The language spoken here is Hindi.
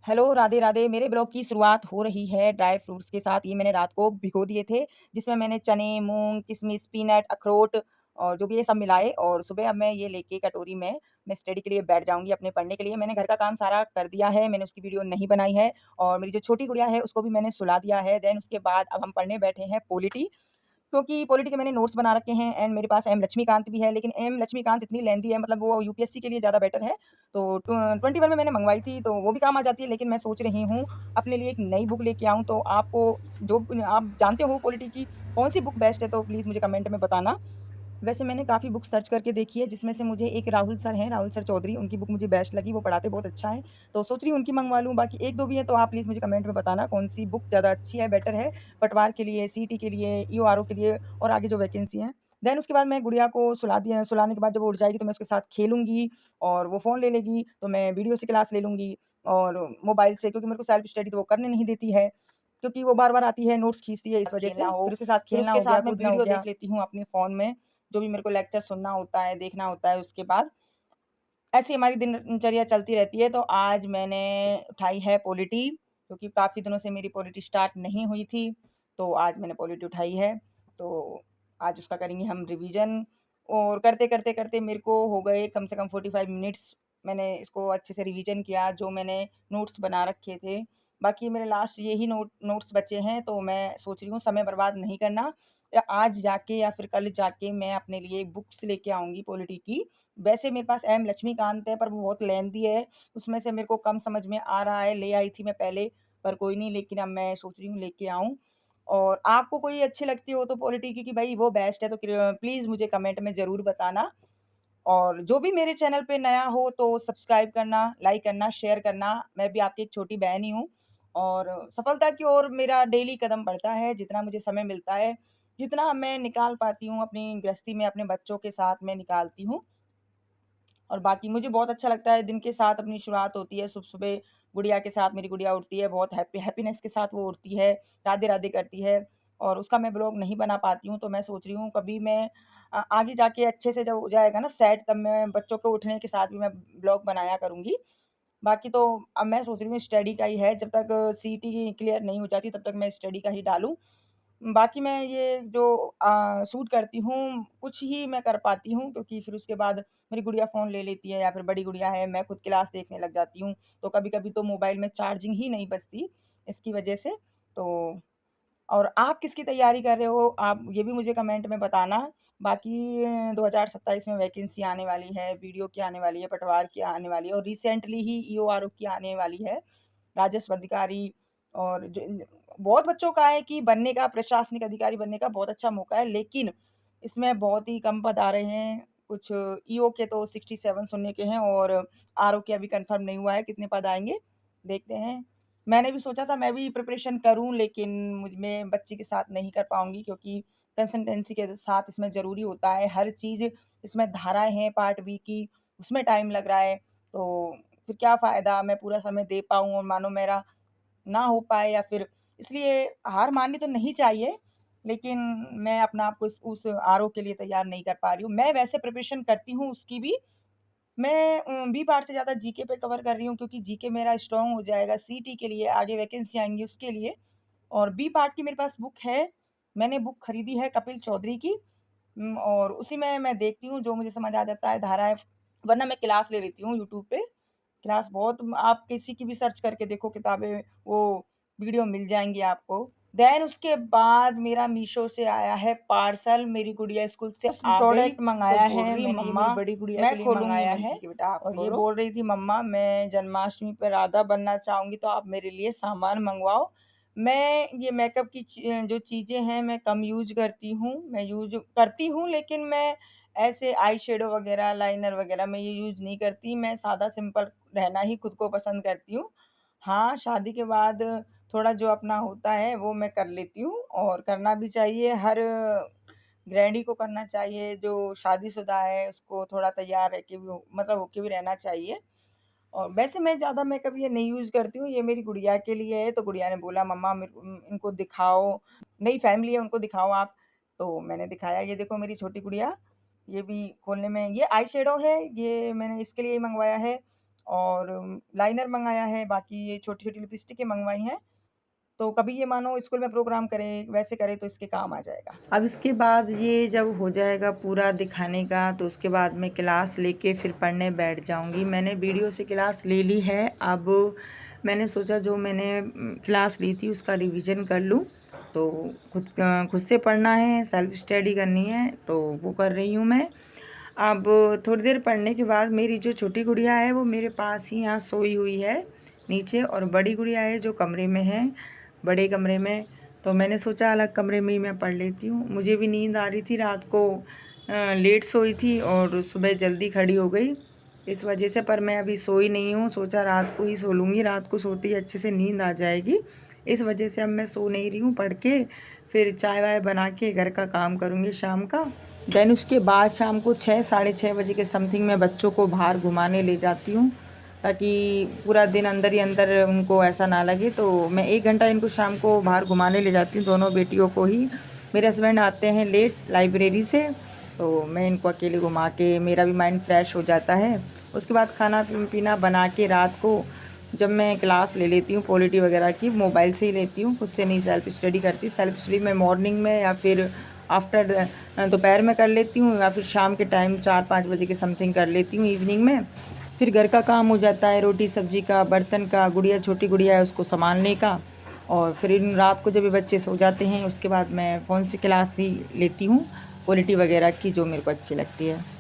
हेलो, राधे राधे। मेरे ब्लॉग की शुरुआत हो रही है ड्राई फ्रूट्स के साथ। ये मैंने रात को भिगो दिए थे, जिसमें मैंने चने, मूँग, किशमिश, पीनट, अखरोट और जो भी ये सब मिलाए और सुबह अब मैं ये लेके कटोरी में मैं स्टडी के लिए बैठ जाऊँगी अपने पढ़ने के लिए। मैंने घर का काम सारा कर दिया है, मैंने उसकी वीडियो नहीं बनाई है और मेरी जो छोटी गुड़िया है उसको भी मैंने सुला दिया है। देन उसके बाद अब हम पढ़ने बैठे हैं पॉलिटी। क्योंकि पॉलिटी के मैंने नोट्स बना रखे हैं एंड मेरे पास एम लक्ष्मीकांत भी है, लेकिन एम लक्ष्मीकांत इतनी लेंथी है, मतलब वो यूपीएससी के लिए ज़्यादा बेटर है। तो 21 में मैंने मंगवाई थी, तो वो भी काम आ जाती है, लेकिन मैं सोच रही हूँ अपने लिए एक नई बुक लेके आऊँ। तो आपको जो आप जानते हो पॉलिटी की कौन-सी बुक बेस्ट है, तो प्लीज़ मुझे कमेंट में बताना। वैसे मैंने काफ़ी बुक सर्च करके देखी है, जिसमें से मुझे एक राहुल सर हैं, राहुल सर चौधरी, उनकी बुक मुझे बेस्ट लगी, वो पढ़ाते बहुत अच्छा है। तो सोच रही हूँ उनकी मँगवा लूँ, बाकी 1-2 भी है, तो आप प्लीज़ मुझे कमेंट में बताना कौन-सी बुक ज़्यादा अच्छी है, बेटर है, पटवार के लिए, सीईटी के लिए, ईओआरओ के लिए और आगे जो वैकेंसी हैं। देन उसके बाद मैं गुड़िया को सुलाने के बाद जब वो उठ जाएगी, तो मैं उसके साथ खेलूँगी और वो फ़ोन ले लेगी, तो मैं वीडियो से क्लास ले लूँगी और मोबाइल से, क्योंकि मेरे को सेल्फ स्टडी तो वो करने नहीं देती है, क्योंकि वो बार-बार आती है, नोट्स खींचती है इस वजह से। फिर उसके साथ फिर खेलना उसके हो गया, साथ मैं कूदना हो वीडियो गया। देख लेती हूँ अपने फ़ोन में, जो भी मेरे को लेक्चर सुनना होता है, देखना होता है, उसके बाद ऐसी हमारी दिनचर्या चलती रहती है। तो आज मैंने उठाई है पॉलिटी, क्योंकि काफ़ी दिनों से मेरी पॉलिटी स्टार्ट नहीं हुई थी, तो आज मैंने पॉलिटी उठाई है। तो आज उसका करेंगे हम रिवीजन और करते-करते मेरे को हो गए कम से कम 45 मिनट्स। मैंने इसको अच्छे से रिवीजन किया, जो मैंने नोट्स बना रखे थे। बाकी मेरे लास्ट यही नोट्स बचे हैं, तो मैं सोच रही हूँ समय बर्बाद नहीं करना। या आज जाके या फिर कल जाके मैं अपने लिए बुक्स लेके आऊँगी पॉलिटी की। वैसे मेरे पास एम लक्ष्मीकांत है, पर वो बहुत लेंथी है, उसमें से मेरे को कम समझ में आ रहा है, ले आई थी मैं पहले, पर कोई नहीं, लेकिन अब मैं सोच रही हूँ लेके आऊँ। और आपको कोई अच्छी लगती हो तो पॉलिटी की कि भाई वो बेस्ट है, तो प्लीज़ मुझे कमेंट में ज़रूर बताना। और जो भी मेरे चैनल पे नया हो तो सब्सक्राइब करना, लाइक करना, शेयर करना। मैं भी आपकी एक छोटी बहन ही हूँ और सफलता की ओर मेरा डेली कदम बढ़ता है, जितना मुझे समय मिलता है, जितना मैं निकाल पाती हूँ अपनी गृहस्थी में, अपने बच्चों के साथ मैं निकालती हूँ। और बाकी मुझे बहुत अच्छा लगता है, दिन के साथ अपनी शुरुआत होती है सुबह-सुबह, गुड़िया के साथ मेरी गुड़िया उठती है, बहुत हैप्पीनेस के साथ वो उठती है, राधे-राधे करती है और उसका मैं ब्लॉग नहीं बना पाती हूँ, तो मैं सोच रही हूँ कभी मैं आगे जाके अच्छे से जब हो जाएगा ना सेट, तब मैं बच्चों के उठने के साथ भी मैं ब्लॉग बनाया करूँगी। बाकी तो अब मैं सोच रही हूँ स्टडी का ही है, जब तक सीईटी क्लियर नहीं हो जाती, तब तक मैं स्टडी का ही डालूँ। बाकी मैं ये जो शूट करती हूँ, कुछ ही मैं कर पाती हूँ, क्योंकि फिर उसके बाद मेरी गुड़िया फ़ोन ले लेती है या फिर बड़ी गुड़िया है, मैं खुद क्लास देखने लग जाती हूँ। तो कभी-कभी तो मोबाइल में चार्जिंग ही नहीं बचती, इसकी वजह से। तो और आप किसकी तैयारी कर रहे हो? आप ये भी मुझे कमेंट में बताना। बाकी 2027 में वैकेंसी आने वाली है, बीडीओ की आने वाली है, पटवार की आने वाली है और रिसेंटली ही ईओआरओ की आने वाली है, राजस्व अधिकारी। और जो बहुत बच्चों का है कि बनने का, प्रशासनिक अधिकारी बनने का बहुत अच्छा मौका है, लेकिन इसमें बहुत ही कम पद आ रहे हैं। कुछ ईओ के तो 67 सुनने के हैं और आरओ के अभी कन्फर्म नहीं हुआ है कितने पद आएँगे, देखते हैं। मैंने भी सोचा था मैं भी प्रिपरेशन करूँ, लेकिन मैं बच्ची के साथ नहीं कर पाऊँगी, क्योंकि कंसिस्टेंसी के साथ इसमें ज़रूरी होता है, हर चीज़ इसमें धाराएँ हैं पार्ट बी की, उसमें टाइम लग रहा है, तो फिर क्या फ़ायदा मैं पूरा समय दे पाऊँ और मानो मेरा ना हो पाए, या फिर इसलिए हार माननी तो नहीं चाहिए, लेकिन मैं अपना आप को इस उस आरओ के लिए तैयार नहीं कर पा रही हूँ। मैं वैसे प्रिपरेशन करती हूँ उसकी भी, मैं बी पार्ट से ज़्यादा जीके पे कवर कर रही हूँ, क्योंकि जीके मेरा स्ट्रॉन्ग हो जाएगा सीईटी के लिए, आगे वैकेंसी आएँगी उसके लिए। और बी पार्ट की मेरे पास बुक है, मैंने बुक खरीदी है कपिल चौधरी की। और उसी में मैं देखती हूँ, जो मुझे समझ आ जाता है धाराएँ, वरना मैं क्लास ले लेती हूँ यूट्यूब पे। क्लास बहुत, आप किसी की भी सर्च करके देखो किताबें, वो वीडियो मिल जाएँगी आपको। देन उसके बाद मेरा मीशो से आया है पार्सल, मेरी गुड़िया स्कूल से उस आ गई, प्रोडक्ट तो मंगाया बोल है रही मैंने, ये मेरी मम्मा बड़ी गुड़िया के मैं लिए खोलूँगी, मंगाया मैंने है। ठीक है बेटा आप और ये खोलो। बोल रही थी मम्मा मैं जन्माष्टमी पे राधा बनना चाहूँगी, तो आप मेरे लिए सामान मँगवाओ। मैं ये मेकअप की जो चीज़ें हैं मैं कम यूज़ करती हूँ, मैं यूज़ करती हूँ, लेकिन मैं ऐसे आई शेडो वग़ैरह, लाइनर वग़ैरह मैं ये यूज़ नहीं करती, मैं सादा सिंपल रहना ही खुद को पसंद करती हूँ। हाँ, शादी के बाद थोड़ा जो अपना होता है वो मैं कर लेती हूँ और करना भी चाहिए, हर गृहिणी को करना चाहिए, जो शादीशुदा है उसको थोड़ा तैयार रह के भी मतलब होके भी रहना चाहिए। और वैसे मैं ज़्यादा मेकअप ये नहीं यूज़ करती हूँ, ये मेरी गुड़िया के लिए है, तो गुड़िया ने बोला मम्मा मेरे को इनको दिखाओ, नई फैमिली है उनको दिखाओ आप। तो मैंने दिखाया, ये देखो मेरी छोटी गुड़िया, ये भी खोलने में, ये आई शेडो है, ये मैंने इसके लिए ही मँगवाया है। और लाइनर मँगाया है, बाकी ये छोटी-छोटी लिपस्टिकें मँगवाई हैं। तो कभी ये मानो स्कूल में प्रोग्राम करे, वैसे करे तो इसके काम आ जाएगा। अब इसके बाद ये जब हो जाएगा पूरा दिखाने का तो उसके बाद मैं क्लास लेके फिर पढ़ने बैठ जाऊँगी। मैंने वीडियो से क्लास ले ली है, अब मैंने सोचा जो मैंने क्लास ली थी उसका रिवीजन कर लूँ। तो खुद से पढ़ना है, सेल्फ स्टडी करनी है, तो वो कर रही हूँ मैं। अब थोड़ी देर पढ़ने के बाद मेरी जो छोटी गुड़िया है वो मेरे पास ही यहाँ सोई हुई है नीचे, और बड़ी गुड़िया है जो कमरे में है, बड़े कमरे में। तो मैंने सोचा अलग कमरे में ही मैं पढ़ लेती हूँ। मुझे भी नींद आ रही थी, रात को लेट सोई थी और सुबह जल्दी खड़ी हो गई इस वजह से, पर मैं अभी सोई नहीं हूँ। सोचा रात को ही सो लूँगी, रात को सोते ही अच्छे से नींद आ जाएगी। इस वजह से अब मैं सो नहीं रही हूँ, पढ़ के फिर चाय वाय बना के घर का काम करूँगी शाम का। देन उसके बाद शाम को 6 साढ़े 6 बजे के समथिंग मैं बच्चों को बाहर घुमाने ले जाती हूँ, ताकि पूरा दिन अंदर ही अंदर उनको ऐसा ना लगे। तो मैं 1 घंटा इनको शाम को बाहर घुमाने ले जाती हूँ, दोनों बेटियों को ही। मेरे हस्बैंड आते हैं लेट लाइब्रेरी से, तो मैं इनको अकेले घुमा के मेरा भी माइंड फ्रेश हो जाता है। उसके बाद खाना पीना बना के रात को जब मैं क्लास ले लेती हूँ पॉलिटी वगैरह की, मोबाइल से ही लेती हूँ, खुद से नहीं सेल्फ स्टडी करती। सेल्फ स्टडी मैं मॉर्निंग में या फिर आफ्टर दोपहर में कर लेती हूँ, या फिर शाम के टाइम 4-5 बजे के समथिंग कर लेती हूँ इवनिंग में। फिर घर का काम हो जाता है, रोटी सब्जी का, बर्तन का, गुड़िया छोटी गुड़िया है उसको संभालने का। और फिर इन रात को जब ये बच्चे सो जाते हैं उसके बाद मैं फ़ोन से क्लास ही लेती हूँ पॉलिटी वगैरह की, जो मेरे को अच्छी लगती है।